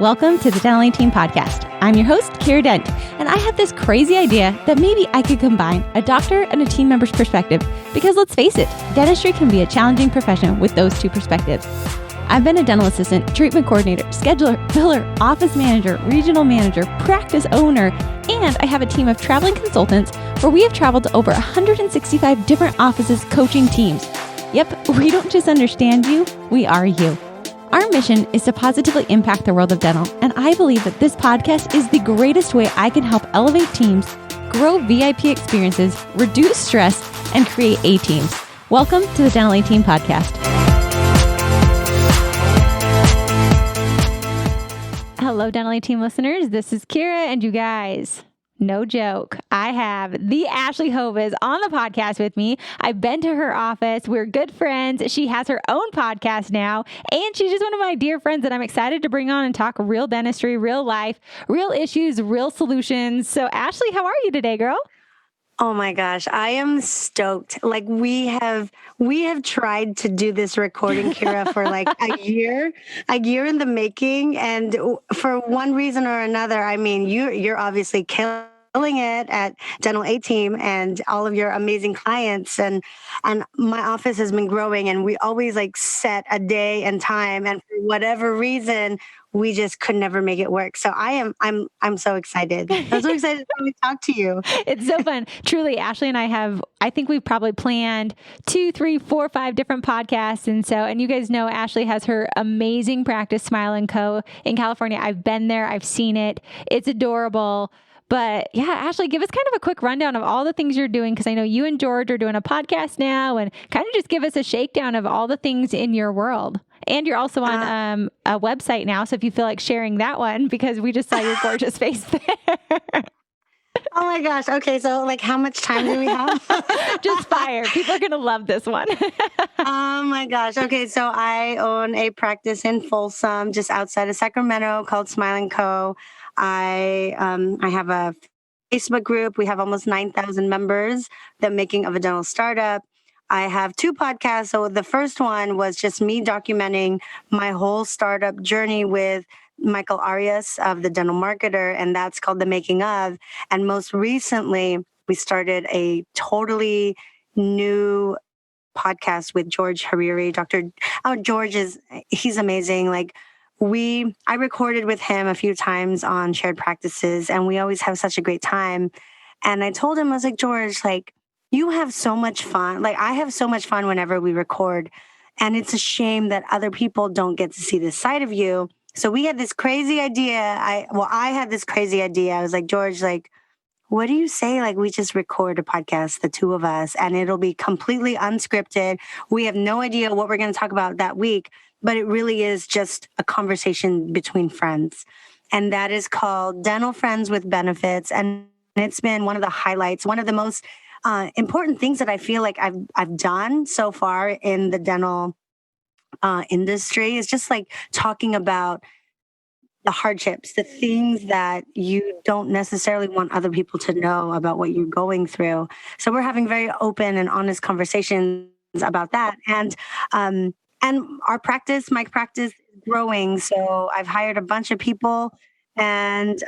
Welcome to the Dental 18 podcast. I'm your host, Kiera Dent, and I had this crazy idea that maybe I could combine a doctor and a team member's perspective because let's face it, dentistry can be a challenging profession with those two perspectives. I've been a dental assistant, treatment coordinator, scheduler, filler, office manager, regional manager, practice owner, and I have a team of traveling consultants where we have traveled to over 165 different offices coaching teams. Yep, we don't just understand you, we are you. Our mission is to positively impact the world of dental, and I believe that this podcast is the greatest way I can help elevate teams, grow VIP experiences, reduce stress, and create A-teams. Welcome to the Dental 18 podcast. Hello, Dental 18 listeners. This is Kiera, and you guys, no joke, I have the Ashley Hovis on the podcast with me. I've been to her office. We're good friends. She has her own podcast now, and she's just one of my dear friends that I'm excited to bring on and talk real dentistry, real life, real issues, real solutions. So Ashley, how are you today, girl? Oh my gosh, I am stoked. Like we have tried to do this recording, Kiera, for like a year in the making. And for one reason or another, I mean, you're obviously killing it at Dental 18 and all of your amazing clients. And my office has been growing and we always like set a day and time. And for whatever reason, we just could never make it work. So I'm so excited. I'm so excited to talk to you. It's so fun. Truly, Ashley and I think we've probably planned 2, 3, 4, 5 different podcasts. And you guys know Ashley has her amazing practice, Smile Co in California. I've been there. I've seen it. It's adorable. But yeah, Ashley, give us kind of a quick rundown of all the things you're doing, because I know you and George are doing a podcast now, and kind of just give us a shakedown of all the things in your world. And you're also on a website now, so if you feel like sharing that one, because we just saw your gorgeous face there. Oh my gosh. Okay, so like how much time do we have? Just fire. People are going to love this one. Oh my gosh. Okay, so I own a practice in Folsom, just outside of Sacramento, called Smile Co. I have a Facebook group. We have almost 9,000 members, The Making of a Dental Startup. I have 2 podcasts. So the first one was just me documenting my whole startup journey with Michael Arias of The Dental Marketer, and that's called The Making Of. And most recently, we started a totally new podcast with George Hariri. George he's amazing. Like I recorded with him a few times on shared practices, and we always have such a great time. And I told him, I was like, George, like, you have so much fun. Like, I have so much fun whenever we record. And it's a shame that other people don't get to see this side of you. So we had this crazy idea. I had this crazy idea. I was like, George, like, what do you say? Like, we just record a podcast, the 2 of us, and it'll be completely unscripted. We have no idea what we're going to talk about that week, but it really is just a conversation between friends. And that is called Dental Friends with Benefits. And it's been one of the highlights, one of the most important things that I feel like I've done so far in the dental industry is just like talking about the hardships, the things that you don't necessarily want other people to know about what you're going through. So we're having very open and honest conversations about that. And our practice, my practice, is growing. So I've hired a bunch of people, and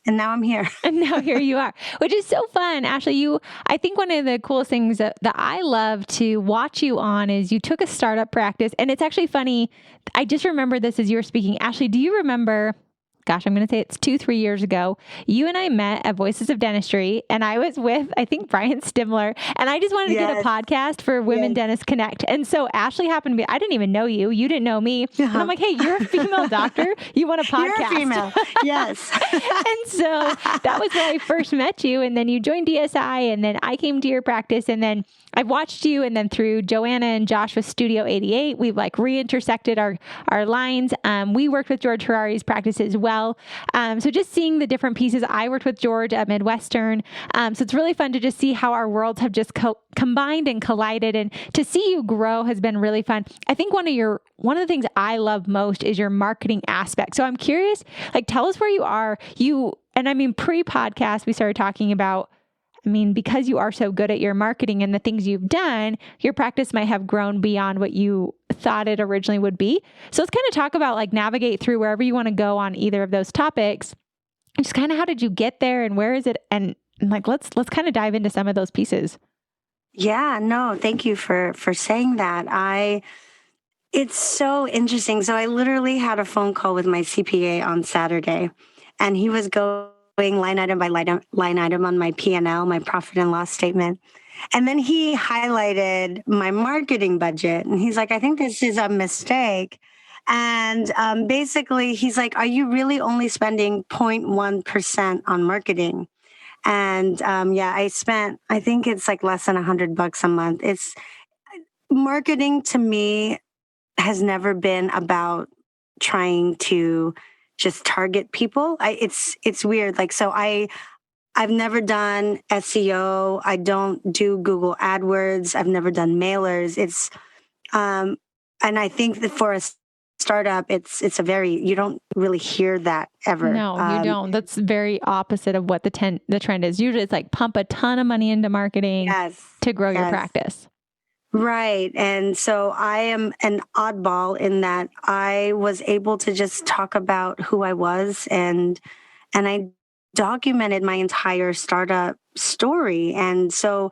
now I'm here. And now here you are, which is so fun. Ashley, I think one of the coolest things that I love to watch you on is you took a startup practice, and it's actually funny. I just remember this as you were speaking. Ashley, do you remember, gosh, I'm going to say it's 2-3 years ago, you and I met at Voices of Dentistry, and I was with, I think, Brian Stimler, and I just wanted to get a podcast for Women Dentists Connect. And so Ashley happened to be, I didn't even know you. You didn't know me. And I'm like, hey, you're a female doctor. You want a podcast? You're a female. Yes. And so that was where I first met you. And then you joined DSI, and then I came to your practice, and then I've watched you, and then through Joanna and Josh with Studio 88, we've like re-intersected our lines. We worked with George Harari's practice as well. So just seeing the different pieces, I worked with George at Midwestern. So it's really fun to just see how our worlds have just combined and collided, and to see you grow has been really fun. I think one of the things I love most is your marketing aspect. So I'm curious, like, tell us where you are. And I mean, pre-podcast, we started talking about I mean, because you are so good at your marketing and the things you've done, your practice might have grown beyond what you thought it originally would be. So let's kind of talk about like navigate through wherever you want to go on either of those topics. And just kind of how did you get there and where is it? And like, let's kind of dive into some of those pieces. Yeah, no, thank you for saying that. It's so interesting. So I literally had a phone call with my CPA on Saturday, and he was going line item by line item on my P&L, my profit and loss statement. And then he highlighted my marketing budget, and he's like, I think this is a mistake. And basically, he's like, are you really only spending 0.1% on marketing? And I think it's like less than $100 a month. It's marketing to me has never been about trying to just target people. It's weird. Like, so I've never done SEO. I don't do Google AdWords. I've never done mailers. And I think that for a startup, it's a very, you don't really hear that ever. No, you don't. That's very opposite of what the trend is. Usually it's like pump a ton of money into marketing to grow your practice. Right. And so I am an oddball in that I was able to just talk about who I was, and I documented my entire startup story. And so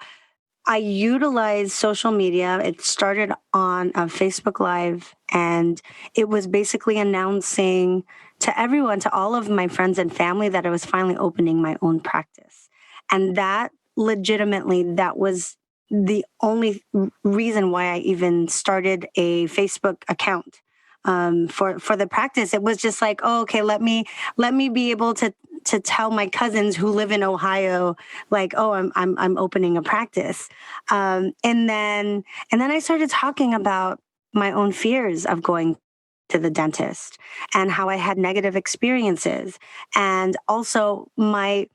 I utilized social media. It started on a Facebook Live, and it was basically announcing to everyone, to all of my friends and family, that I was finally opening my own practice. And that was the only reason why I even started a Facebook account for the practice. It was just like, oh, okay, let me be able to tell my cousins who live in Ohio, like, oh, I'm opening a practice, and then I started talking about my own fears of going to the dentist and how I had negative experiences, and also my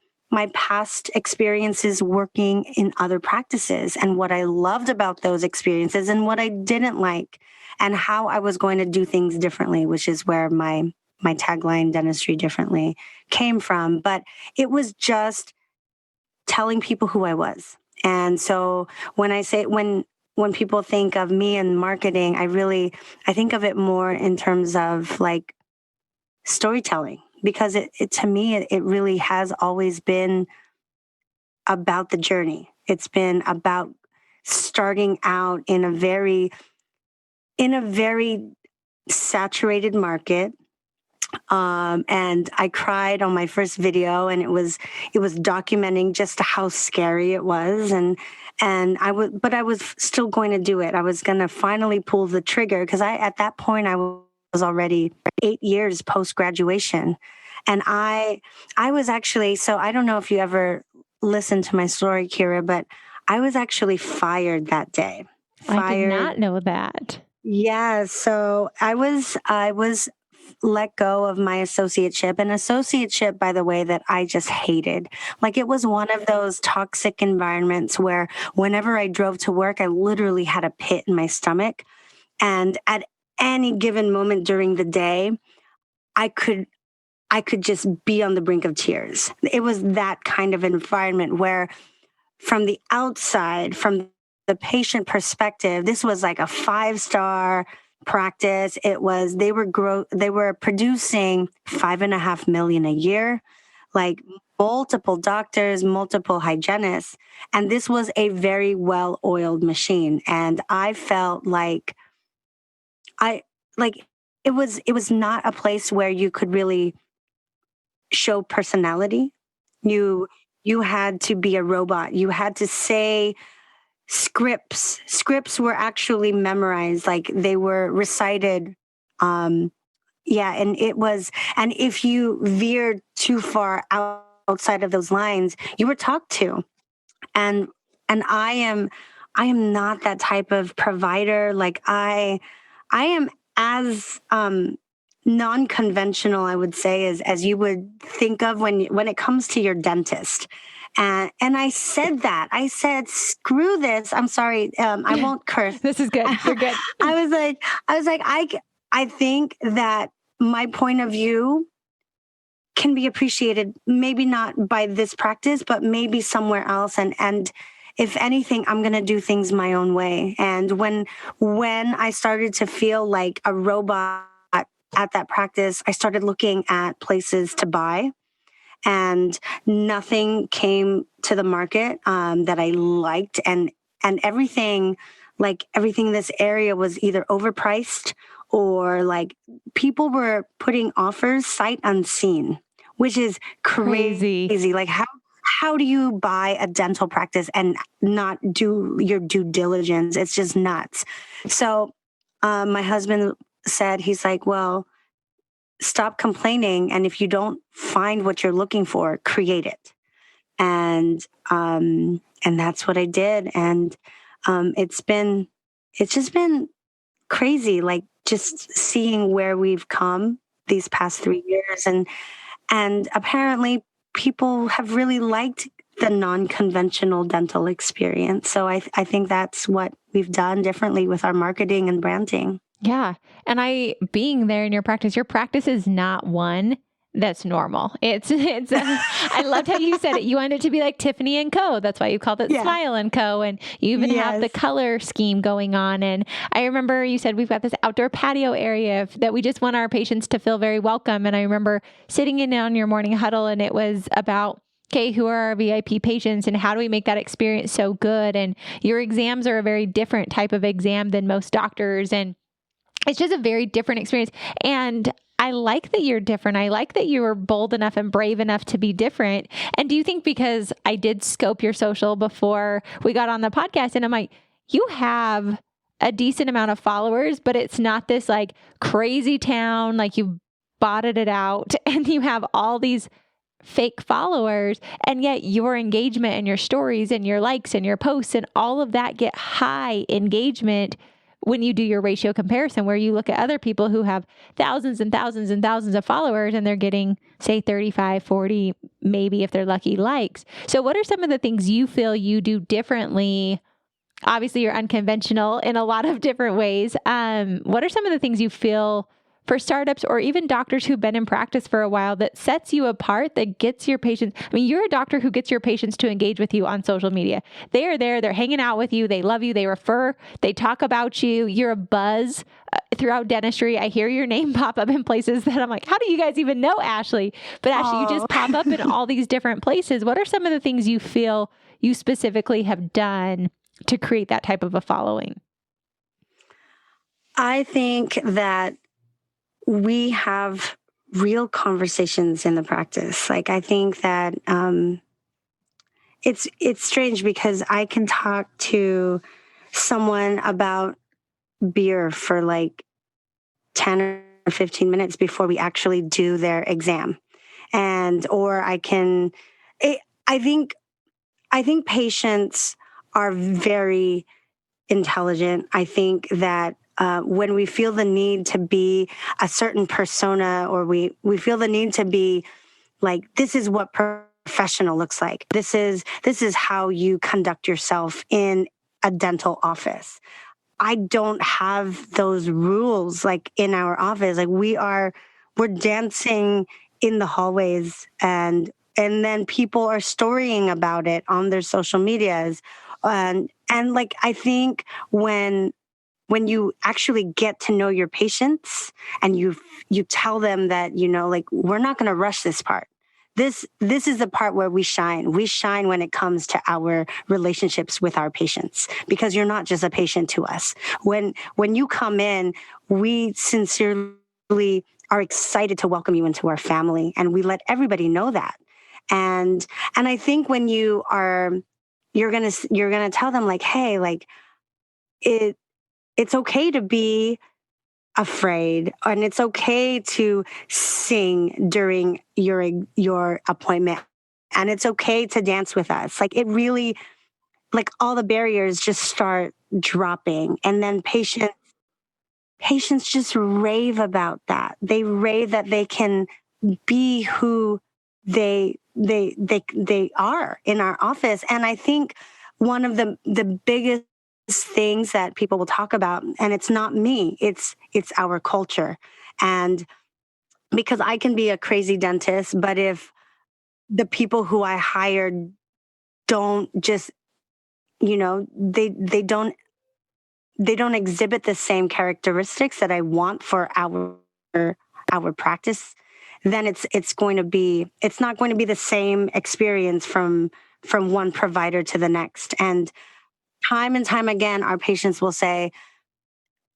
past experiences working in other practices, and what I loved about those experiences and what I didn't like, and how I was going to do things differently, which is where my tagline, Dentistry Differently, came from. But it was just telling people who I was. And so when I say, when people think of me in marketing, I think of it more in terms of like storytelling, because it to me, it really has always been about the journey. It's been about starting out in a very saturated market. And I cried on my first video, and it was documenting just how scary it was. But I was still going to do it. I was going to finally pull the trigger, because at that point I was already 8 years post-graduation. And I was actually, so I don't know if you ever listened to my story, Kiera, but I was actually fired that day. I did not know that. Yeah. So I was let go of my associateship, by the way, that I just hated. Like, it was one of those toxic environments where whenever I drove to work, I literally had a pit in my stomach. And at any given moment during the day, I could just be on the brink of tears. It was that kind of environment where, from the outside, from the patient perspective, this was like a 5-star practice. It was, they were producing $5.5 million a year, like multiple doctors, multiple hygienists. And this was a very well-oiled machine. And I felt like it was not a place where you could really show personality. You had to be a robot. You had to say scripts. Scripts were actually memorized, like they were recited. And if you veered too far outside of those lines, you were talked to. And I am not that type of provider. Like, I am as non-conventional, I would say, as you would think of when it comes to your dentist. And I said that. I said, screw this. I'm sorry. I won't curse. This is good. You're good. I was like, I think that my point of view can be appreciated, maybe not by this practice, but maybe somewhere else. And if anything, I'm going to do things my own way. And when I started to feel like a robot at that practice, I started looking at places to buy, and nothing came to the market that I liked. And everything, everything in this area was either overpriced, or like people were putting offers sight unseen, which is crazy. Like, how do you buy a dental practice and not do your due diligence? It's just nuts. So my husband said, he's like, well, stop complaining, and if you don't find what you're looking for, create it. And that's what I did. And it's just been crazy, like just seeing where we've come these past 3 years. And apparently people have really liked the non-conventional dental experience. So I think that's what we've done differently with our marketing and branding. Yeah. And being there in your practice is not one that's normal. I loved how you said it. You wanted it to be like Tiffany and Co. That's why you called it Smile and Co. And you even have the color scheme going on. And I remember you said we've got this outdoor patio area that we just want our patients to feel very welcome. And I remember sitting in on your morning huddle, and it was about, okay, who are our VIP patients and how do we make that experience so good? And your exams are a very different type of exam than most doctors. And it's just a very different experience. And I like that you're different. I like that you were bold enough and brave enough to be different. And do you think, because I did scope your social before we got on the podcast, and I'm like, you have a decent amount of followers, but it's not this like crazy town, like you botted it out and you have all these fake followers, and yet your engagement and your stories and your likes and your posts and all of that get high engagement when you do your ratio comparison, where you look at other people who have thousands and thousands and thousands of followers and they're getting, say, 35, 40, maybe if they're lucky, likes. So what are some of the things you feel you do differently? Obviously, you're unconventional in a lot of different ways. What are some of the things you feel for startups or even doctors who've been in practice for a while that sets you apart, that gets your patients? I mean, you're a doctor who gets your patients to engage with you on social media. They are there. They're hanging out with you. They love you. They refer. They talk about you. You're a buzz throughout dentistry. I hear your name pop up in places that I'm like, how do you guys even know Ashley? But Ashley, you just pop up in all these different places. What are some of the things you feel you specifically have done to create that type of a following? I think that we have real conversations in the practice. Like, I think that it's strange because I can talk to someone about beer for like 10 or 15 minutes before we actually do their exam. Or I think patients are very intelligent. I think that when we feel the need to be a certain persona, or we feel the need to be like, this is what professional looks like. This is how you conduct yourself in a dental office. I don't have those rules like in our office. Like, we're dancing in the hallways, and then people are storying about it on their social medias. And like, I think when you actually get to know your patients and you tell them that, like, we're not going to rush this part. This is the part where we shine. We shine when it comes to our relationships with our patients, because you're not just a patient to us. When you come in, we sincerely are excited to welcome you into our family, and we let everybody know that. And I think when you're gonna tell them like, hey, like, it's okay to be afraid, and it's okay to sing during your appointment, and it's okay to dance with us. Like, it really, like, all the barriers just start dropping, and then patients just rave about that. They rave that they can be who they are in our office. And I think one of the biggest things that people will talk about, and it's not me, it's our culture. And because I can be a crazy dentist, but if the people who I hired don't just, they don't exhibit the same characteristics that I want for our practice, then it's not going to be the same experience from one provider to the next. And time again, our patients will say,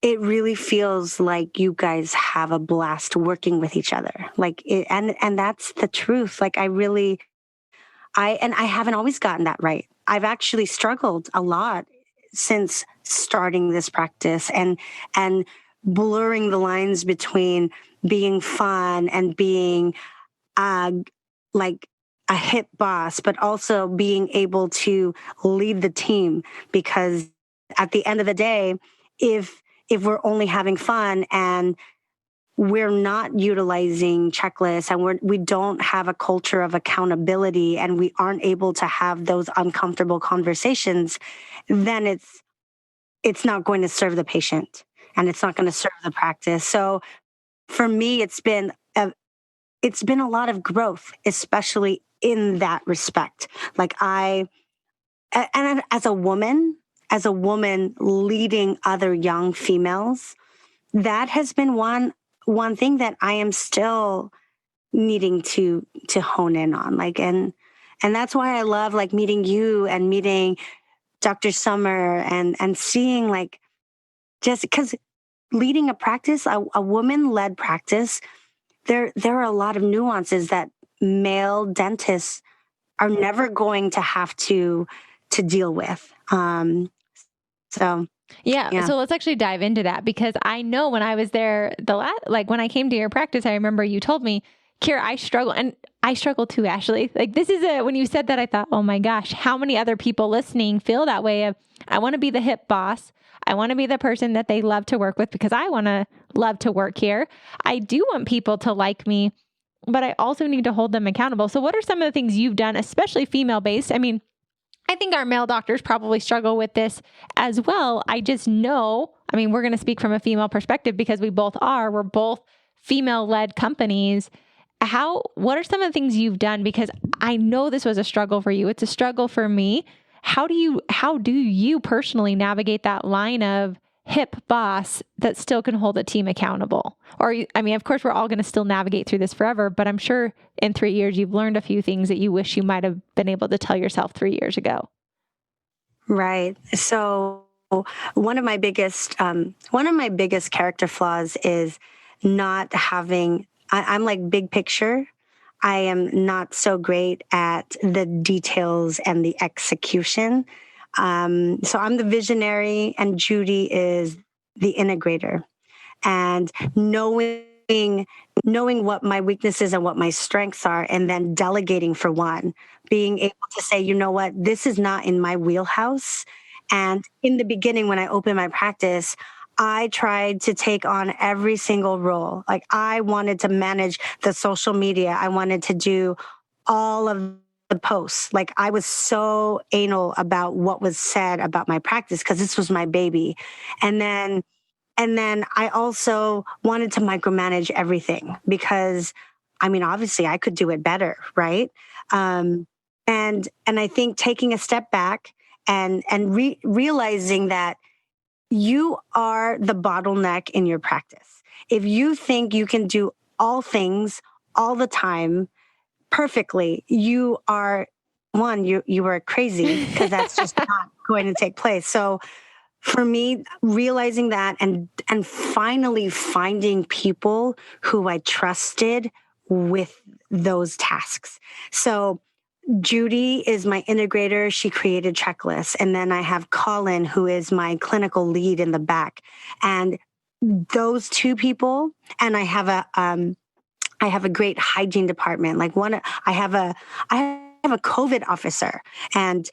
it really feels like you guys have a blast working with each other. And that's the truth. Like I haven't always gotten that right. I've actually struggled a lot since starting this practice and blurring the lines between being fun and being uh, like a hip boss, but also being able to lead the team. Because at the end of the day, if we're only having fun and we're not utilizing checklists and we don't have a culture of accountability and we aren't able to have those uncomfortable conversations, then it's not going to serve the patient and it's not going to serve the practice. So for me, it's been a lot of growth, especially in that respect. And as a woman leading other young females, that has been one thing that I am still needing to hone in on. And that's why I love meeting you and meeting Dr. Summer and seeing just because leading a practice, a woman-led practice, there are a lot of nuances that male dentists are never going to have to deal with. So Yeah. So let's actually dive into that, because I know when I was there when I came to your practice, I remember you told me, Kiera, I struggle, and I struggle too, Ashley. When you said that, I thought, oh my gosh, how many other people listening feel that way of, I want to be the hip boss. I want to be the person that they love to work with because I want to love to work here. I do want people to like me, but I also need to hold them accountable. So what are some of the things you've done, especially female based? I mean, I think our male doctors probably struggle with this as well. I just know, we're going to speak from a female perspective because we're both female led companies. What are some of the things you've done? Because I know this was a struggle for you. It's a struggle for me. How do you personally navigate that line of hip boss that still can hold a team accountable? Of course, we're all going to still navigate through this forever, but I'm sure in 3 years, you've learned a few things that you wish you might have been able to tell yourself 3 years ago. Right. So one of my biggest character flaws is not having, I'm like big picture. I am not so great at the details and the execution. So I'm the visionary and Judy is the integrator. And knowing what my weaknesses and what my strengths are, and then delegating for one, being able to say, you know what, this is not in my wheelhouse. And in the beginning, when I opened my practice, I tried to take on every single role. Like I wanted to manage the social media. I wanted to do all of the posts. Like I was so anal about what was said about my practice because this was my baby. And then I also wanted to micromanage everything because, obviously I could do it better, right? And I think taking a step back and realizing that you are the bottleneck in your practice. If you think you can do all things all the time perfectly, you are crazy because that's just not going to take place. So for me, realizing that and finally finding people who I trusted with those tasks. So Judy is my integrator. She created checklists. And then I have Colin, who is my clinical lead in the back. And those two people, and I have a great hygiene department. I have a COVID officer, and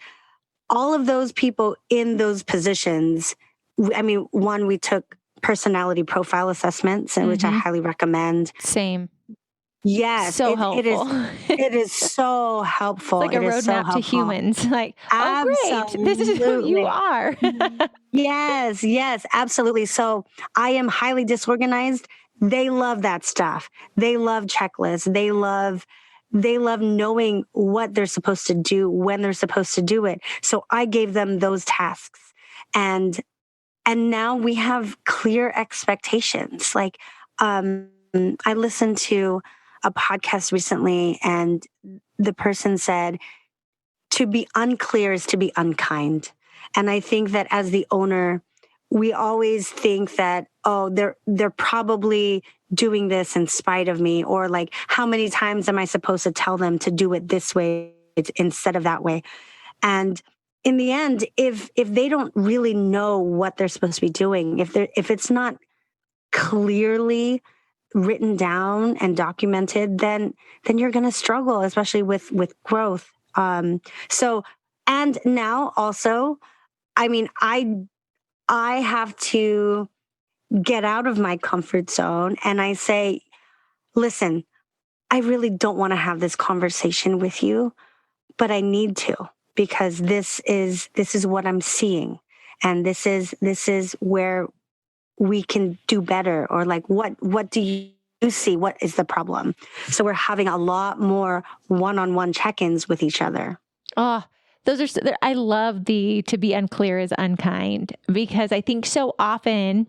all of those people in those positions. One, we took personality profile assessments, and which I highly recommend. Same. Yes. So helpful. It is so helpful. It's like a roadmap to humans. Like, oh, great. This is who you are. Yes, absolutely. So I am highly disorganized. they love that stuff. They love checklists. They love knowing what they're supposed to do, when they're supposed to do it. So I gave them those tasks. And now we have clear expectations. Like, I listened to a podcast recently, and the person said, to be unclear is to be unkind. And I think that as the owner, we always think that, oh, they're probably doing this in spite of me, or like, how many times am I supposed to tell them to do it this way instead of that way? And in the end, if they don't really know what they're supposed to be doing, if it's not clearly written down and documented, then you're going to struggle, especially with growth. So, and now also, I mean, I have to get out of my comfort zone, and I say, listen, I really don't want to have this conversation with you, but I need to, because this is what I'm seeing, and this is where we can do better, or like, what do you see? What is the problem? So we're having a lot more one-on-one check-ins with each other. Oh, I love the to be unclear is unkind, because I think so often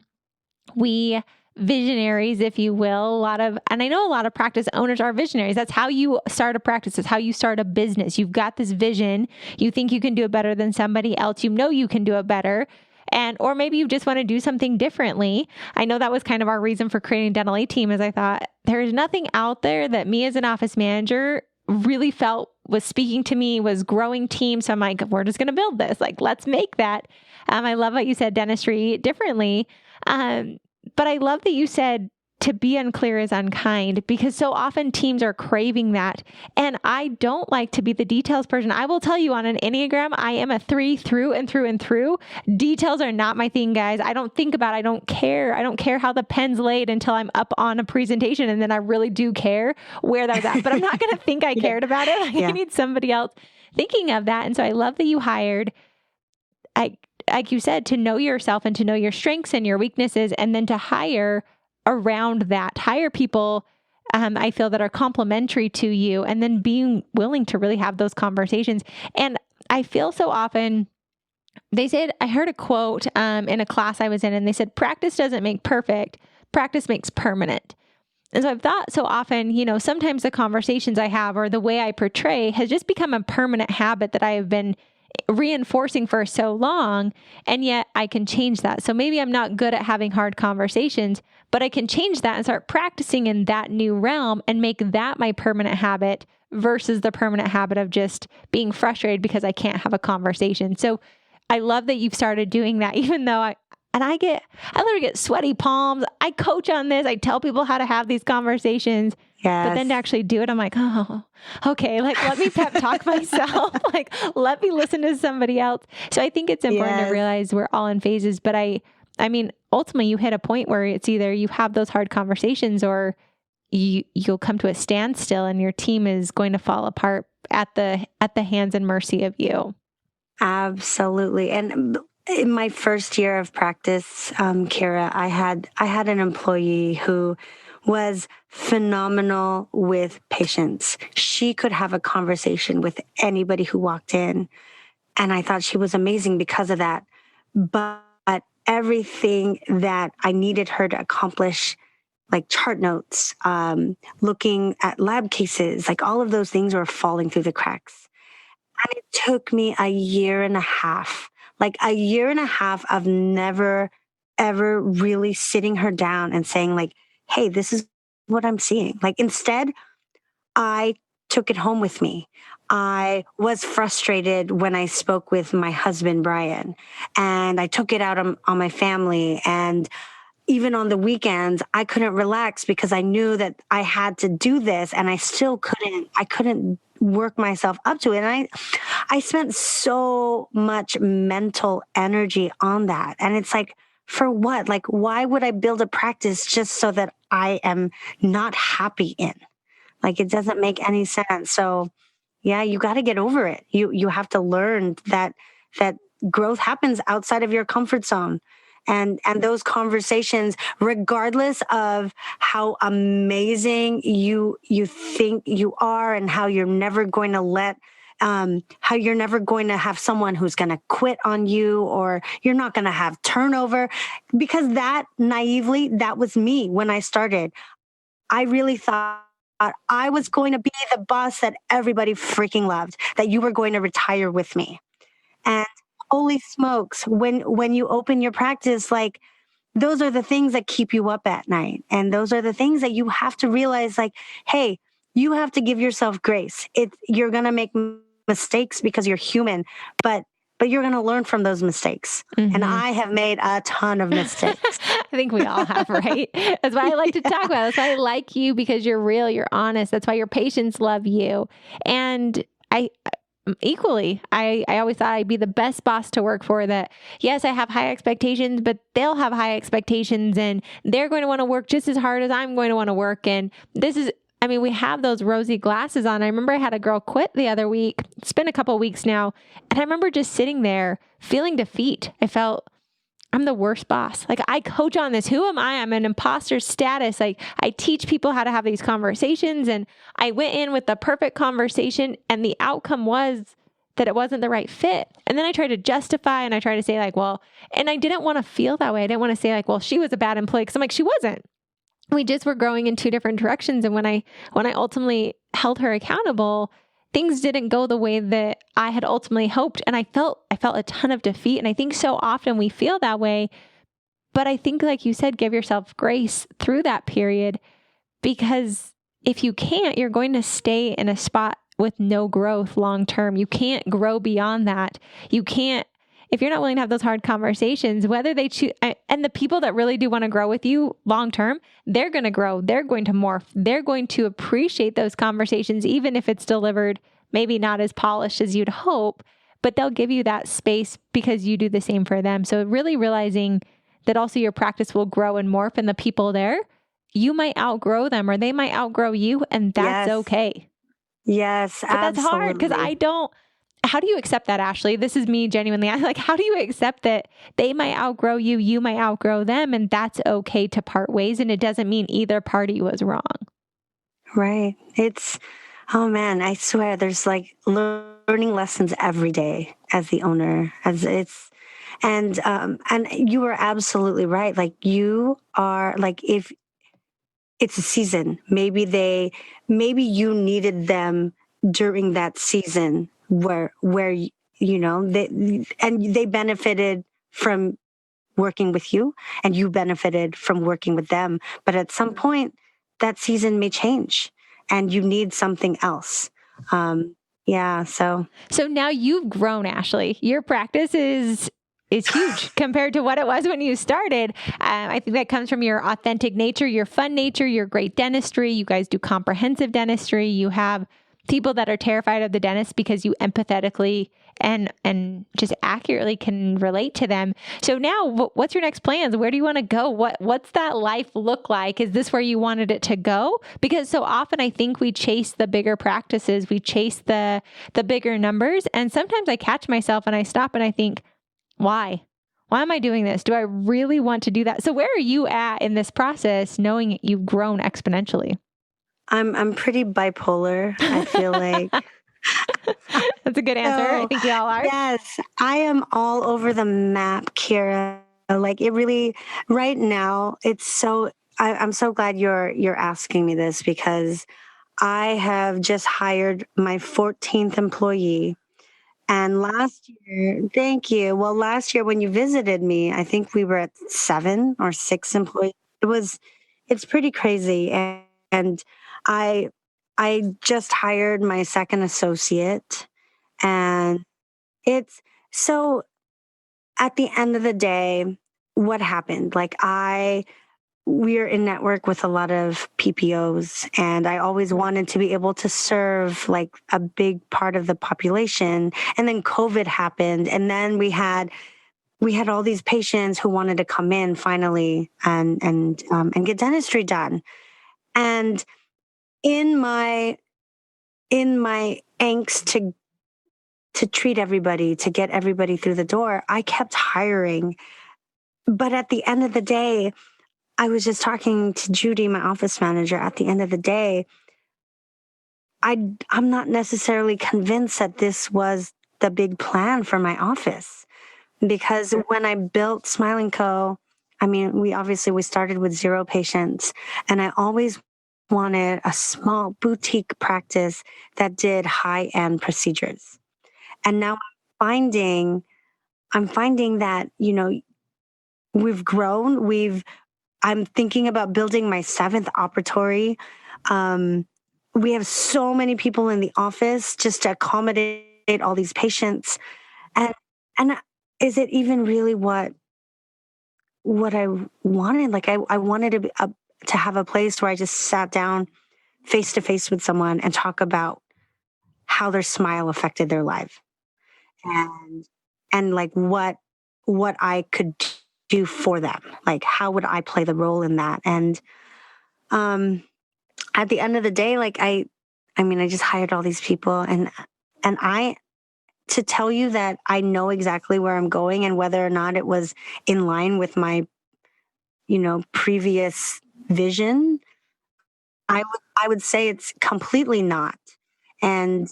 we visionaries, if you will, and I know a lot of practice owners are visionaries. That's how you start a practice. That's how you start a business. You've got this vision. You think you can do it better than somebody else. You know you can do it better. Or maybe you just want to do something differently. I know that was kind of our reason for creating Dental A Team, is I thought there's nothing out there that me as an office manager really felt was speaking to me, was growing team. So I'm like, we're just going to build this. Like, let's make that. I love what you said, dentistry differently. But I love that you said to be unclear is unkind, because so often teams are craving that. And I don't like to be the details person. I will tell you, on an Enneagram, I am a 3 through and through and through. Details are not my thing, guys. I don't think about it. I don't care. I don't care how the pen's laid until I'm up on a presentation. And then I really do care where that was at. But I'm not going to think I cared about it. Like, I need somebody else thinking of that. And so I love that you hired, like you said, to know yourself and to know your strengths and your weaknesses, and then to hire around that. Hire people, I feel, that are complementary to you, and then being willing to really have those conversations. And I feel so often, I heard a quote in a class I was in, and they said, practice doesn't make perfect, practice makes permanent. And so I've thought so often, sometimes the conversations I have or the way I portray has just become a permanent habit that I have been reinforcing for so long, and yet I can change that. So maybe I'm not good at having hard conversations, but I can change that and start practicing in that new realm and make that my permanent habit versus the permanent habit of just being frustrated because I can't have a conversation. So I love that you've started doing that, even though I literally get sweaty palms. I coach on this. I tell people how to have these conversations. Yes. But then to actually do it, I'm like, oh, okay. Like, let me pep talk myself. Like, let me listen to somebody else. So I think it's important to realize we're all in phases. But I mean, ultimately, you hit a point where it's either you have those hard conversations, or you'll come to a standstill, and your team is going to fall apart at the hands and mercy of you. Absolutely. And in my first year of practice, Kiera, I had an employee who was phenomenal with patients. She could have a conversation with anybody who walked in, and I thought she was amazing because of that. But everything that I needed her to accomplish, like chart notes, looking at lab cases, like all of those things were falling through the cracks. And it took me a year and a half of never, ever really sitting her down and saying, like, hey, this is what I'm seeing. Like, instead, I took it home with me. I was frustrated when I spoke with my husband, Brian, and I took it out on my family. And even on the weekends, I couldn't relax because I knew that I had to do this, and I still couldn't work myself up to it. And I spent so much mental energy on that. And it's like, for what? Like, why would I build a practice just so that I am not happy in? Like, it doesn't make any sense. So yeah, you got to get over it. You have to learn that growth happens outside of your comfort zone. And those conversations, regardless of how amazing you think you are, and how you're never going to how you're never going to have someone who's going to quit on you, or you're not going to have turnover, because that naively, that was me when I started. I really thought I was going to be the boss that everybody freaking loved, that you were going to retire with me. And holy smokes, when you open your practice, like, those are the things that keep you up at night. And those are the things that you have to realize, like, hey, you have to give yourself grace. You're going to make mistakes because you're human, but you're going to learn from those mistakes. And I have made a ton of mistakes. I think we all have, right? That's why I like to talk about it. That's why I like you, because you're real, you're honest. That's why your patients love you. And equally, I always thought I'd be the best boss to work for. That, yes, I have high expectations, but they'll have high expectations, and they're going to want to work just as hard as I'm going to want to work. And we have those rosy glasses on. I remember I had a girl quit the other week. It's been a couple of weeks now. And I remember just sitting there feeling defeat. I felt, I'm the worst boss. Like, I coach on this. Who am I? I'm an imposter status. Like, I teach people how to have these conversations, and I went in with the perfect conversation, and the outcome was that it wasn't the right fit. And then I tried to justify, and I tried to say, like, well, and I didn't want to feel that way. I didn't want to say, like, well, she was a bad employee, because I'm like, she wasn't. We just were growing in two different directions. And when I ultimately held her accountable, things didn't go the way that I had ultimately hoped. And I felt a ton of defeat. And I think so often we feel that way. But I think, like you said, give yourself grace through that period, because if you can't, you're going to stay in a spot with no growth long term. You can't grow beyond that. You can't, if you're not willing to have those hard conversations, whether they choose, and the people that really do want to grow with you long term, they're going to grow, they're going to morph, they're going to appreciate those conversations, even if it's delivered maybe not as polished as you'd hope, but they'll give you that space because you do the same for them. So really realizing that also your practice will grow and morph, and the people there, you might outgrow them, or they might outgrow you, and that's okay. Yes, but that's hard, because how do you accept that, Ashley? This is me genuinely. I'm like, how do you accept that they might outgrow you, you might outgrow them, and that's okay to part ways, and it doesn't mean either party was wrong? Right. Oh man, I swear there's like learning lessons every day as the owner, and you are absolutely right. Like, you are, like, if it's a season, maybe you needed them during that season where they benefited from working with you, and you benefited from working with them. But at some point, that season may change, and you need something else. So now you've grown, Ashley. Your practice is huge compared to what it was when you started. I think that comes from your authentic nature, your fun nature, your great dentistry. You guys do comprehensive dentistry. You have people that are terrified of the dentist because you empathetically and just accurately can relate to them. So now, what's your next plans? Where do you want to go? What's that life look like? Is this where you wanted it to go? Because so often I think we chase the bigger practices, we chase the bigger numbers, and sometimes I catch myself and I stop and I think, why? Why am I doing this? Do I really want to do that? So where are you at in this process, knowing you've grown exponentially? I'm pretty bipolar, I feel like. That's a good answer. I think we all are. Yes, I am all over the map, Kiera. Like, it really, right now, I'm so glad you're asking me this, because I have just hired my 14th employee. And last year, thank you. Well, last year when you visited me, I think we were at 7 or 6 employees. It's pretty crazy. And I just hired my second associate, and it's so, at the end of the day, what happened? Like, we're in network with a lot of PPOs, and I always wanted to be able to serve like a big part of the population. And then COVID happened, and then we had all these patients who wanted to come in finally and get dentistry done. And in my angst to treat everybody, to get everybody through the door, I kept hiring but at the end of the day, I was just talking to Judy, my office manager. At the end of the day, I'm not necessarily convinced that this was the big plan for my office, because when I built Smile Co, I mean, we started with 0 patients, and I always wanted a small boutique practice that did high-end procedures. And now I'm finding that, we've grown. I'm thinking about building my 7th operatory. We have so many people in the office just to accommodate all these patients. And is it even really what I wanted? Like I wanted to have a place where I just sat down face to face with someone and talk about how their smile affected their life, and like what I could do for them. Like how would I play the role in that? And at the end of the day, like I just hired all these people, and to tell you that I know exactly where I'm going and whether or not it was in line with my, previous vision, I would say it's completely not. And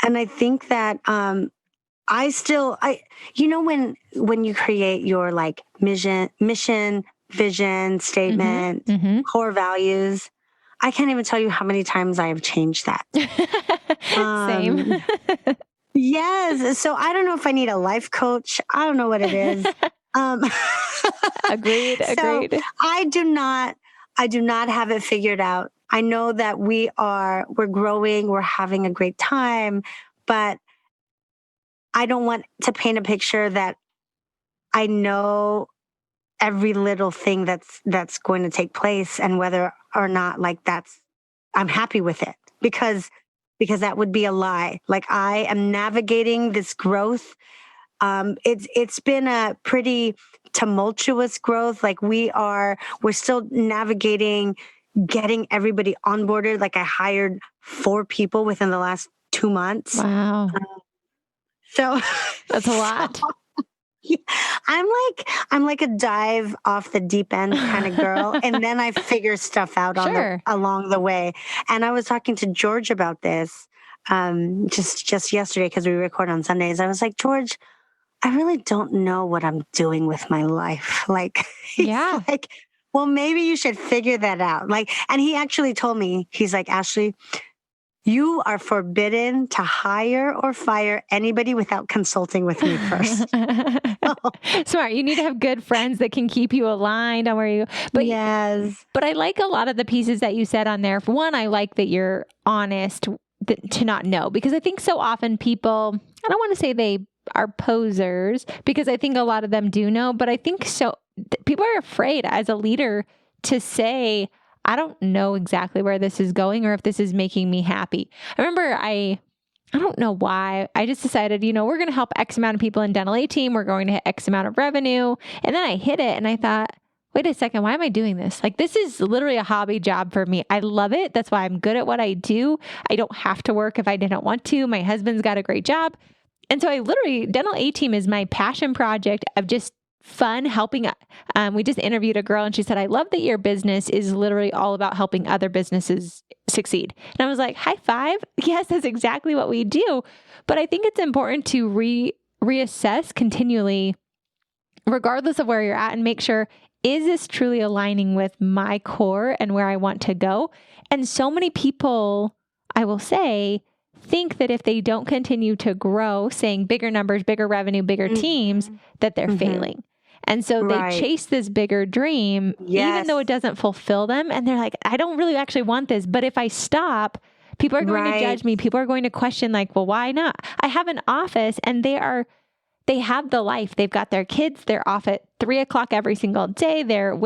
I think that when you create your like mission, vision, statement, core values, I can't even tell you how many times I have changed that. Same. Yes. So I don't know if I need a life coach. I don't know what it is. Agreed. So I do not have it figured out. I know that we're growing, we're having a great time, but I don't want to paint a picture that I know every little thing that's going to take place, and whether or not like I'm happy with it, because that would be a lie. Like I am navigating this growth. It's been a pretty tumultuous growth. Like we're still navigating getting everybody onboarded. Like I hired 4 people within the last 2 months. Wow. So that's a lot. I'm like a dive off the deep end kind of girl. And then I figure stuff out along the way. And I was talking to George about this just yesterday, because we record on Sundays. I was like, George, I really don't know what I'm doing with my life. Like, yeah. Like, well, maybe you should figure that out. Like, and he actually told me, he's like, Ashley, you are forbidden to hire or fire anybody without consulting with me first. Smart. You need to have good friends that can keep you aligned on where you go. But yes. But I like a lot of the pieces that you said on there. For one, I like that you're honest to not know, because I think so often people, I don't want to say they are posers, because I think a lot of them do know, but I think people are afraid as a leader to say, I don't know exactly where this is going or if this is making me happy. I remember I don't know why. I just decided, we're going to help X amount of people in dental A team. We're going to hit X amount of revenue. And then I hit it and I thought, wait a second, why am I doing this? Like, this is literally a hobby job for me. I love it. That's why I'm good at what I do. I don't have to work if I didn't want to. My husband's got a great job. And so dental A team is my passion project of just fun helping. We just interviewed a girl and she said, I love that your business is literally all about helping other businesses succeed. And I was like, high five. Yes, that's exactly what we do. But I think it's important to reassess continually, regardless of where you're at, and make sure, is this truly aligning with my core and where I want to go? And so many people, I will say, think that if they don't continue to grow, saying bigger numbers, bigger revenue, bigger teams, that they're failing. And so they chase this bigger dream, even though it doesn't fulfill them. And they're like, I don't really actually want this. But if I stop, people are going to judge me. People are going to question, like, well, why not? I have an office and they have the life. They've got their kids. They're off at 3:00 every single day. They're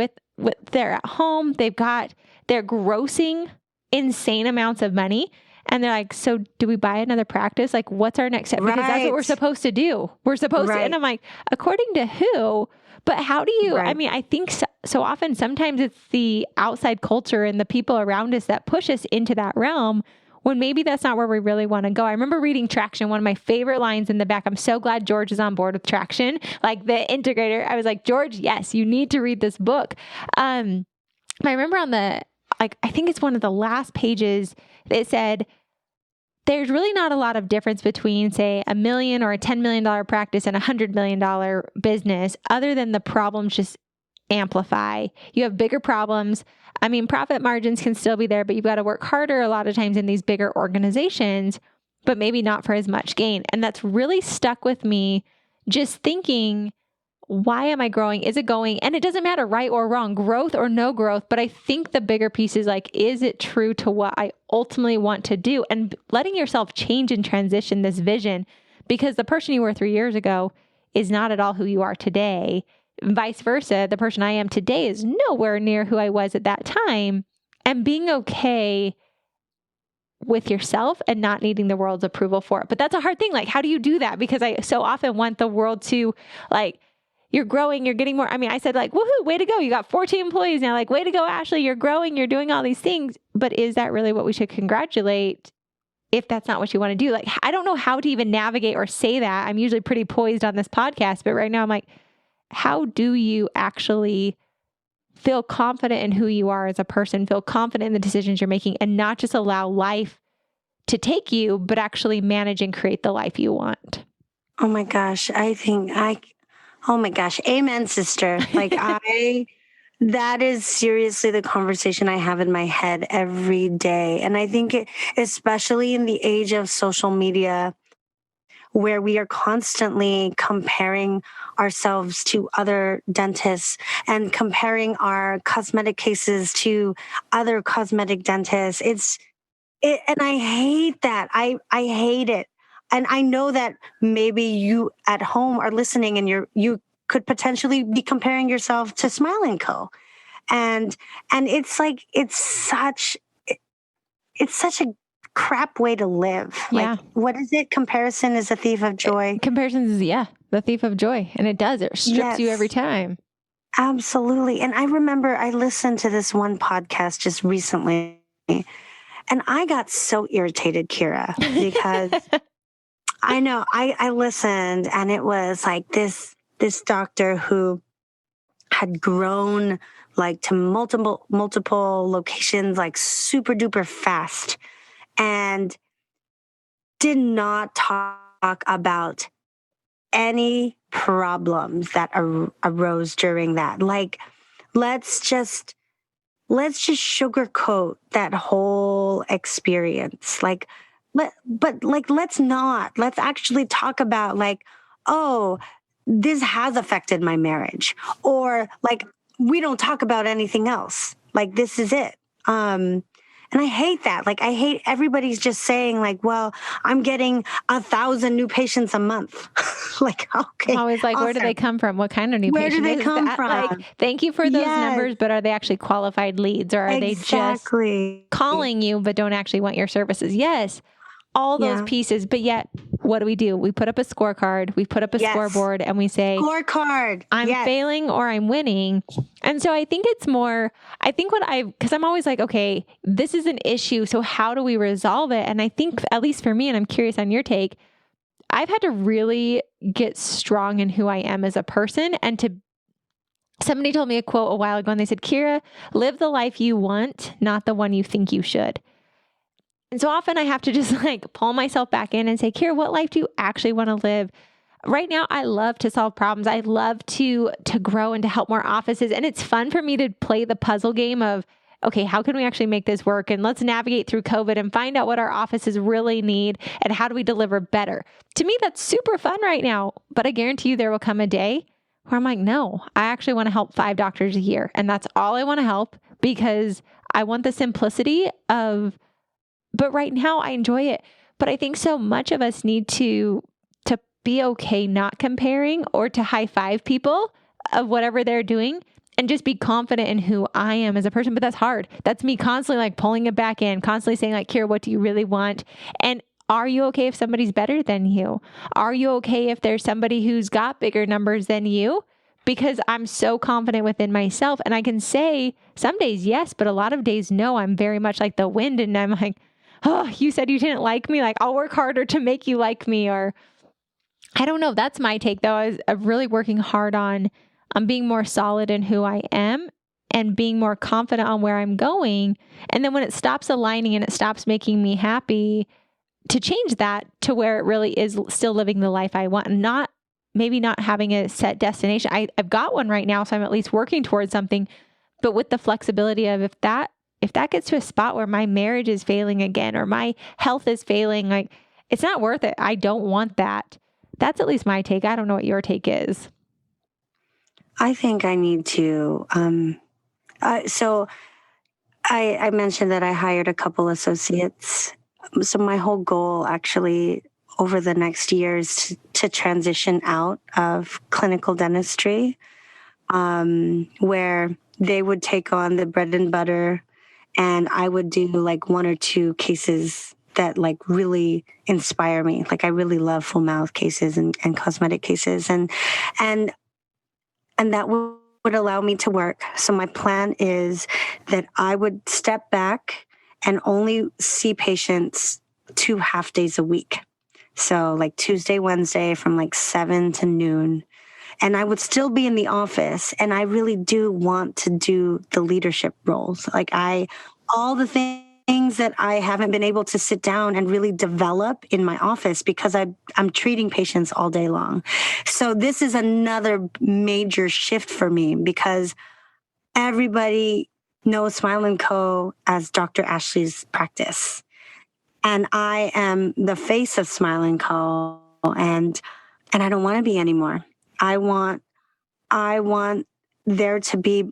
they're at home. They're grossing insane amounts of money. And they're like, so do we buy another practice? Like, what's our next step? Because that's what we're supposed to do. We're supposed to. And I'm like, according to who? But how do you, I mean, I think so often, sometimes it's the outside culture and the people around us that push us into that realm when maybe that's not where we really want to go. I remember reading Traction, one of my favorite lines in the back. I'm so glad George is on board with Traction, like the integrator. I was like, George, yes, you need to read this book. I remember on I think it's one of the last pages, it said, there's really not a lot of difference between, say, $1 million or a $10 million practice and a $100 million business, other than the problems just amplify. You have bigger problems. I mean, profit margins can still be there, but you've got to work harder a lot of times in these bigger organizations, but maybe not for as much gain. And that's really stuck with me, just thinking, why am I growing? Is it going? And it doesn't matter right or wrong, growth or no growth. But I think the bigger piece is like, is it true to what I ultimately want to do? And letting yourself change and transition this vision, because the person you were 3 years ago is not at all who you are today. Vice versa, the person I am today is nowhere near who I was at that time. And being okay with yourself and not needing the world's approval for it. But that's a hard thing. Like, how do you do that? Because I so often want the world to, like, you're growing, you're getting more. I mean, I said, like, woohoo, way to go. You got 14 employees now. Like, way to go, Ashley. You're growing, you're doing all these things. But is that really what we should congratulate if that's not what you want to do? Like, I don't know how to even navigate or say that. I'm usually pretty poised on this podcast, but right now I'm like, how do you actually feel confident in who you are as a person, feel confident in the decisions you're making, and not just allow life to take you, but actually manage and create the life you want? Oh my gosh. Oh my gosh. Amen, sister. Like that is seriously the conversation I have in my head every day. And I think especially in the age of social media, where we are constantly comparing ourselves to other dentists and comparing our cosmetic cases to other cosmetic dentists. And I hate that. I hate it. And I know that maybe you at home are listening and you could potentially be comparing yourself to Smile Co. And it's like, it's such a crap way to live. Yeah. Like, what is it? Comparison is a thief of joy. Comparison is, the thief of joy. And it strips you every time. Absolutely. And I remember I listened to this one podcast just recently, and I got so irritated, Kiera, because I know I listened, and it was like this doctor who had grown like to multiple locations, like super duper fast, and did not talk about any problems that arose during that. Like, let's just sugarcoat that whole experience. Like, let's not. Let's actually talk about, like, oh, this has affected my marriage, or like, we don't talk about anything else. Like, this is it. And I hate that. Like, I hate everybody's just saying, like, well, I'm getting 1,000 new patients a month. Like, okay. I'm always like, awesome. Where do they come from? What kind of new patients? Where do they come from? Like, thank you for those numbers, but are they actually qualified leads, or are they just calling you but don't actually want your services? Yes. All those pieces. But yet, what do? We put up a scorecard, we put up a scoreboard, and we say, scorecard, I'm failing or I'm winning. And so I think it's more, because I'm always like, okay, this is an issue. So how do we resolve it? And I think, at least for me, and I'm curious on your take, I've had to really get strong in who I am as a person. And somebody told me a quote a while ago, and they said, Kiera, live the life you want, not the one you think you should. And so often I have to just like pull myself back in and say, Kiera, what life do you actually want to live? Right now, I love to solve problems. I love to grow and to help more offices. And it's fun for me to play the puzzle game of, okay, how can we actually make this work? And let's navigate through COVID and find out what our offices really need and how do we deliver better? To me, that's super fun right now. But I guarantee you there will come a day where I'm like, no, I actually want to help 5 doctors a year. And that's all I want to help, because I want the simplicity of, but right now I enjoy it. But I think so much of us need to be okay not comparing, or to high five people of whatever they're doing and just be confident in who I am as a person. But that's hard. That's me constantly like pulling it back in, constantly saying like, Kiera, what do you really want? And are you okay if somebody's better than you? Are you okay if there's somebody who's got bigger numbers than you? Because I'm so confident within myself, and I can say some days yes, but a lot of days no. I'm very much like the wind, and I'm like, oh, you said you didn't like me. Like, I'll work harder to make you like me. Or I don't know. That's my take though. I'm really working hard on being more solid in who I am and being more confident on where I'm going. And then when it stops aligning and it stops making me happy, to change that to where it really is still living the life I want, and maybe not having a set destination. I've got one right now, so I'm at least working towards something, but with the flexibility of if that gets to a spot where my marriage is failing again or my health is failing, like, it's not worth it. I don't want that. That's at least my take. I don't know what your take is. I think I need to, so I mentioned that I hired a couple associates. So my whole goal actually over the next year is to transition out of clinical dentistry, where they would take on the bread and butter, and I would do like one or two cases that like really inspire me. Like I really love full mouth cases and cosmetic cases, and that would allow me to work. So my plan is that I would step back and only see patients 2 half days a week. So like Tuesday, Wednesday from like 7 to noon. And I would still be in the office. And I really do want to do the leadership roles. Like all the things that I haven't been able to sit down and really develop in my office because I'm treating patients all day long. So this is another major shift for me because everybody knows Smile Co as Dr. Ashley's practice. And I am the face of Smile Co, and I don't want to be anymore. I want there to be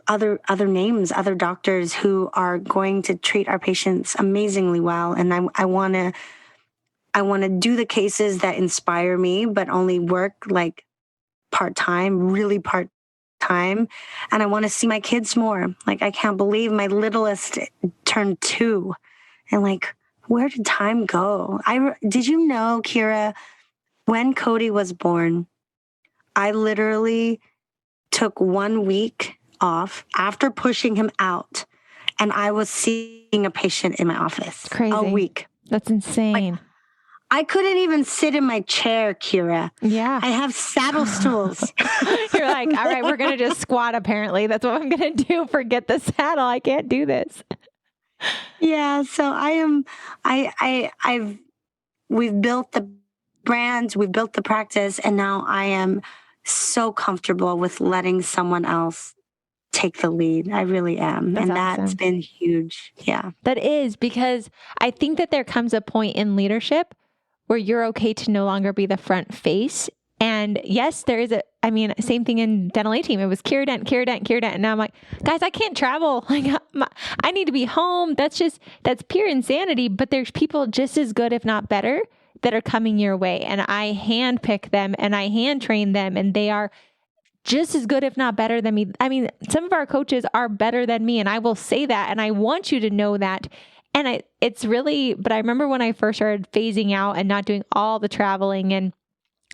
other names, other doctors who are going to treat our patients amazingly well. And I want to do the cases that inspire me, but only work like part-time, really part-time. And I want to see my kids more. Like, I can't believe my littlest turned 2. And like, where did time go? Did you know, Kiera, when Cody was born, I literally took 1 week off after pushing him out, and I was seeing a patient in my office. Crazy. A week. That's insane. Like, I couldn't even sit in my chair, Kiera. Yeah. I have saddle stools. You're like, all right, we're going to just squat apparently. That's what I'm going to do. Forget the saddle. I can't do this. Yeah. So we've built the brand, we've built the practice, and now I am so comfortable with letting someone else take the lead. I really am. That's awesome. That's been huge. Yeah. That is, because I think that there comes a point in leadership where you're okay to no longer be the front face. And yes, there is same thing in dental A team. It was Kiera Dent. And now I'm like, guys, I can't travel. Like, I need to be home. That's pure insanity. But there's people just as good, if not better, that are coming your way. And I handpick them and I hand train them, and they are just as good, if not better than me. I mean, some of our coaches are better than me, and I will say that. And I want you to know that. And but I remember when I first started phasing out and not doing all the traveling, and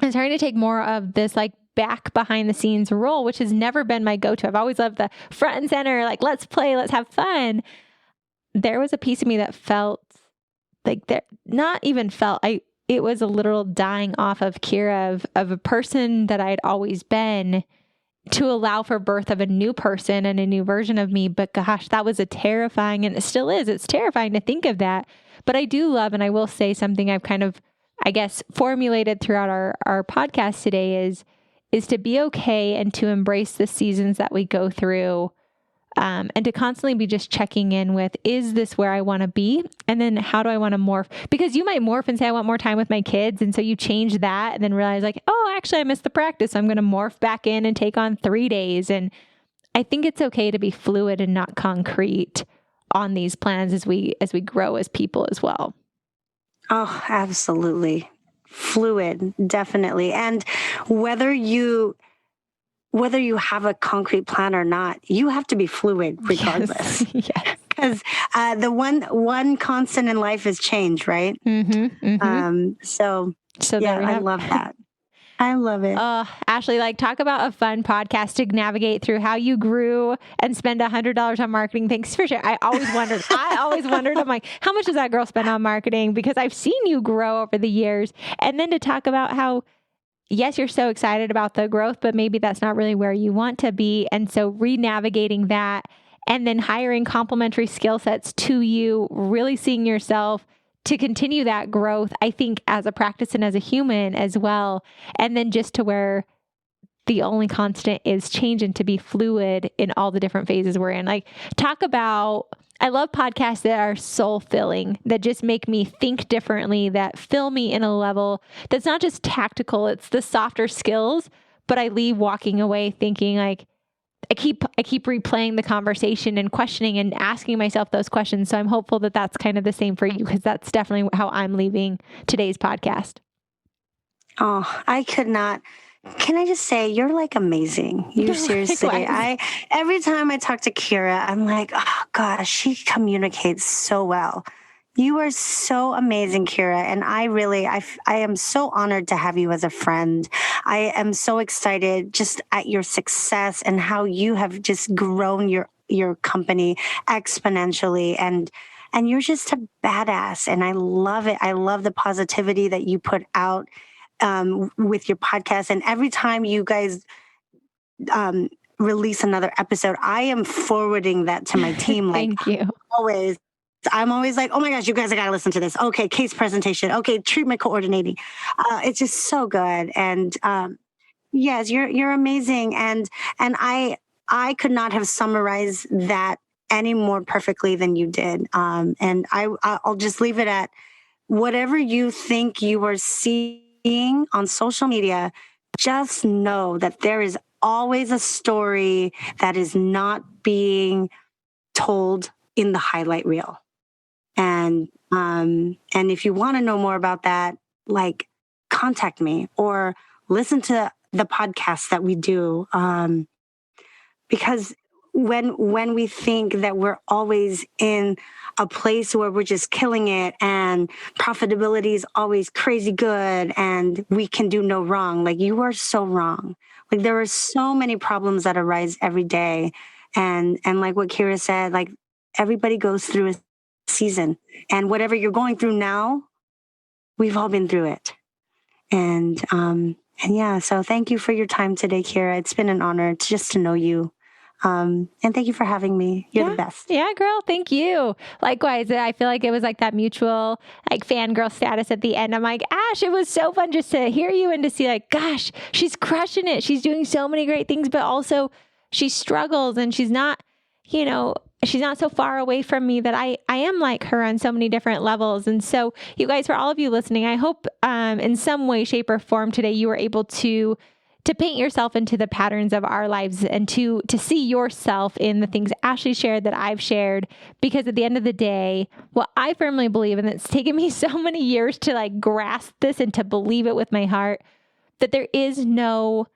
I was trying to take more of this like back behind the scenes role, which has never been my go-to. I've always loved the front and center, like, let's play, let's have fun. There was a piece of me that felt like it was a literal dying off of Kiera, of a person that I had always been, to allow for birth of a new person and a new version of me. But gosh, that was and it still is. It's terrifying to think of that. But I do love, and I will say something I've kind of, I guess, formulated throughout our podcast today is to be okay and to embrace the seasons that we go through. And to constantly be just checking in with, is this where I want to be? And then how do I want to morph? Because you might morph and say, I want more time with my kids. And so you change that and then realize like, oh, actually I missed the practice. So I'm going to morph back in and take on 3 days. And I think it's okay to be fluid and not concrete on these plans as we grow as people as well. Oh, absolutely. Fluid, definitely. And whether you have a concrete plan or not, you have to be fluid regardless. Yes. Because the one constant in life is change, right? Mm-hmm, mm-hmm. So yeah, I love that. I love it. Ashley, like talk about a fun podcast to navigate through how you grew and spend $100 on marketing. Thanks for sharing. I always wondered, I'm like, how much does that girl spend on marketing? Because I've seen you grow over the years. And then to talk about how, yes, you're so excited about the growth, but maybe that's not really where you want to be. And so re-navigating that and then hiring complementary skill sets to you, really seeing yourself to continue that growth, I think, as a practice and as a human as well. And then just to where the only constant is change and to be fluid in all the different phases we're in. Like, talk about, I love podcasts that are soul filling, that just make me think differently, that fill me in a level that's not just tactical, it's the softer skills, but I leave walking away thinking like, I keep replaying the conversation and questioning and asking myself those questions. So I'm hopeful that that's kind of the same for you, because that's definitely how I'm leaving today's podcast. Oh, I could not. Can I just say, you're like amazing. You seriously, every time I talk to Kiera, I'm like, oh gosh, she communicates so well. You are so amazing, Kiera. And I am so honored to have you as a friend. I am so excited just at your success and how you have just grown your company exponentially. And you're just a badass. And I love it. I love the positivity that you put out with your podcast. And every time you guys release another episode, I am forwarding that to my team. Thank you. Always. I'm always like, oh my gosh, you guys, I got to listen to this. Okay. Case presentation. Okay. Treatment coordinating. It's just so good. And yes, you're amazing. And I could not have summarized that any more perfectly than you did. And I'll just leave it at whatever you think you are seeing on social media, just know that there is always a story that is not being told in the highlight reel. And if you want to know more about that, like, contact me or listen to the podcast that we do. Because when we think that we're always in a place where we're just killing it and profitability is always crazy good and we can do no wrong, like, you are so wrong. Like, there are so many problems that arise every day. And like what Kiera said, like, everybody goes through a season, and whatever you're going through now, we've all been through it. And yeah, so thank you for your time today, Kiera. It's been an honor just to know you. And thank you for having me. You're the best. Yeah, girl. Thank you. Likewise. I feel like it was like that mutual, like, fangirl status at the end. I'm like, Ash, it was so fun just to hear you and to see, like, gosh, she's crushing it. She's doing so many great things, but also she struggles, and she's not, she's not so far away from me that I am like her on so many different levels. And so, you guys, for all of you listening, I hope in some way, shape, or form today you were able to paint yourself into the patterns of our lives and to see yourself in the things Ashley shared, that I've shared. Because at the end of the day, what I firmly believe, and it's taken me so many years to like grasp this and to believe it with my heart, that there is no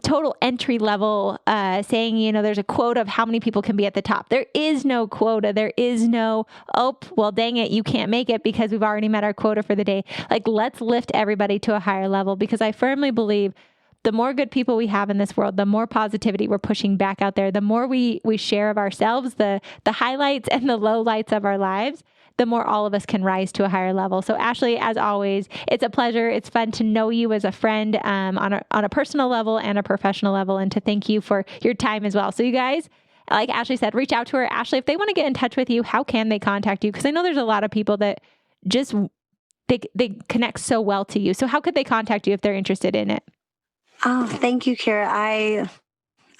total entry level saying, there's a quota of how many people can be at the top. There is no quota. There is no, oh, well, dang it, you can't make it because we've already met our quota for the day. Like, let's lift everybody to a higher level, because I firmly believe the more good people we have in this world, the more positivity we're pushing back out there, the more we share of ourselves, the highlights and the lowlights of our lives, the more all of us can rise to a higher level. So Ashley, as always, it's a pleasure. It's fun to know you as a friend on a personal level and a professional level, and to thank you for your time as well. So you guys, like Ashley said, reach out to her. Ashley, if they want to get in touch with you, how can they contact you? Because I know there's a lot of people that just, they connect so well to you. So how could they contact you if they're interested in it? Oh, thank you, Kiera.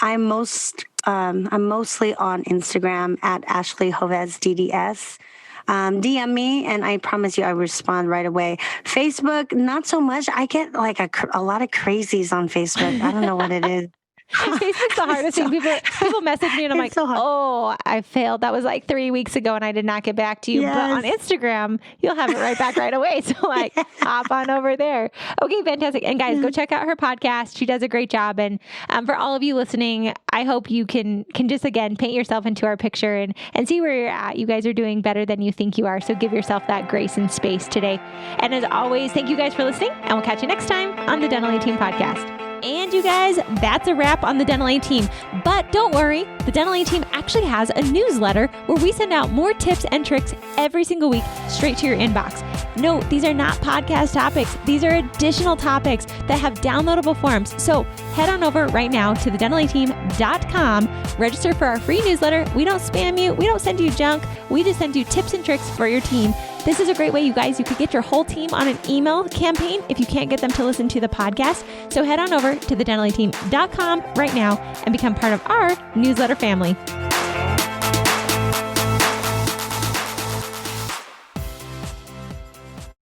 I'm mostly on Instagram at Ashley Joves DDS. DM me, and I promise you I respond right away. Facebook, not so much. I get like a lot of crazies on Facebook. I don't know what it is. Facebook's the hardest thing. People message me and I'm like, so oh, I failed. That was like 3 weeks ago and I did not get back to you. Yes. But on Instagram, you'll have it right back right away. So like hop on over there. Okay, fantastic. And guys, go check out her podcast. She does a great job. And for all of you listening, I hope you can just, again, paint yourself into our picture and see where you're at. You guys are doing better than you think you are. So give yourself that grace and space today. And as always, thank you guys for listening, and we'll catch you next time on the Dental A-Team podcast. And you guys, that's a wrap on the Dental A-Team. But don't worry, the Dental A-Team actually has a newsletter where we send out more tips and tricks every single week straight to your inbox. No, these are not podcast topics. These are additional topics that have downloadable forms. So head on over right now to thedentalateam.com, register for our free newsletter. We don't spam you. We don't send you junk. We just send you tips and tricks for your team. This is a great way, you guys. You could get your whole team on an email campaign if you can't get them to listen to the podcast. So head on over to thedentalateam.com right now and become part of our newsletter family.